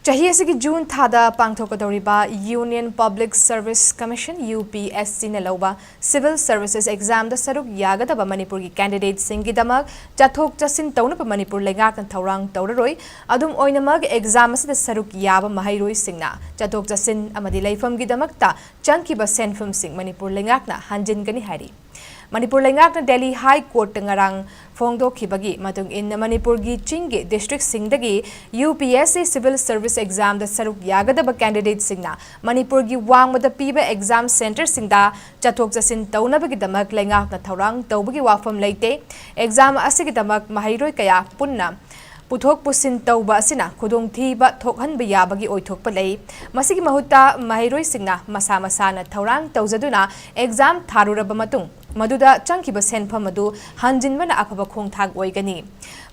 ꯆꯍꯤ ꯑꯁꯤꯒꯤ ꯖꯨꯟ ꯊꯥꯗ ꯄꯥꯡꯊꯣꯛꯀꯗꯧꯔꯤꯕ union public service commission UPSC ꯅ ꯂꯧꯕ ꯁꯤꯚꯤꯜ ꯁꯔꯚꯤꯁꯦꯁ ꯑꯦꯛꯖꯥꯝꯗ ꯁꯔꯨꯛ ꯌꯥꯒꯗꯕ ꯃꯅꯤꯄꯨꯔꯒꯤ ꯀꯦꯟꯗꯤꯗꯦꯠꯁꯤꯡꯒꯤꯗꯃꯛ ꯆꯠꯊꯣꯛ ꯆꯠꯁꯤꯟ ꯇꯧꯅꯕ ꯃꯅꯤꯄꯨꯔ ꯂꯩꯉꯥꯛꯅ ꯊꯧꯔꯥꯡ ꯇꯧꯔꯔꯣꯏ꯫ ꯑꯗꯨꯝ ꯑꯣꯏꯅꯃꯛ ꯑꯦꯛꯖꯥꯝ ꯑꯁꯤꯗ ꯁꯔꯨꯛ ꯌꯥꯕ ꯃꯍꯩꯔꯣꯏꯁꯤꯡꯅ ꯆꯠꯊꯣꯛ ꯆꯠꯁꯤꯟ ꯑꯃꯗꯤ ꯂꯩꯐꯝꯒꯤꯗꯃꯛꯇ ꯆꯪꯈꯤꯕ ꯁꯦꯟꯐꯝꯁꯤꯡ ꯃꯅꯤꯄꯨꯔ ꯂꯩꯉꯥꯛꯅ ꯍꯟꯖꯤꯟꯒꯅꯤ ꯍꯥꯏꯔꯤ꯫ Manipur leingakna Delhi High Court ngarang phongdokhibagi matung inna Manipurgi chinggi district singdagi UPSC Civil Service Exam da saruk yagadaba candidate singna Manipurgi wangmada piba exam center singda chathok chasin taunabagi damak leingakna thourang tawbagi wafam leite exam asigi damak mahairoi kaya punna पुथोक पुसिन तौबा असिना खुदोंग थीबा थोकहनबा याबगी ओइथोकपा लई मसिगी महुत्ता महिरोइ सिंगना मसा मसाना थौरांग तौजदुना exam थारुरबा मतुंग मदुदा चंखिबा सेनफम अदु हंजिनबना अफबा खोंथाग ओइगनी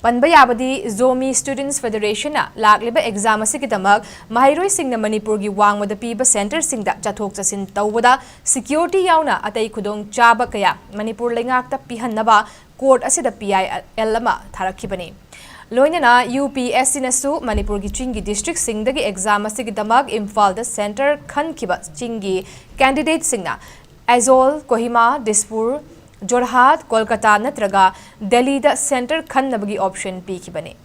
पनबा याबदी Zomi students federation लाक्लिबा exam असिगिदमक महिरोइ सिंगना मणिपुरगी वांगमदा पीबा centre सिंगदा चथोक चसिन तौबदा security यावना अतै खुदोंग चाबा कया मणिपुर लेंगाकता पिहन्नबा कोर्ट असिदा PIL अमा थारखिबनी लोइनना UPSC नसु मणिपुर की चिंगी डिस्ट्रिक्ट सिंगदगी एग्जाम असिगिदमक इम्फाल द सेंटर खनखिबा चिंगी कैंडिडेट सिंगना एजोल कोहिमा दिसपुर जोरहाट कोलकाता नत्रगा दिल्ली द सेंटर खन्नबगी ऑप्शन पीखिबने।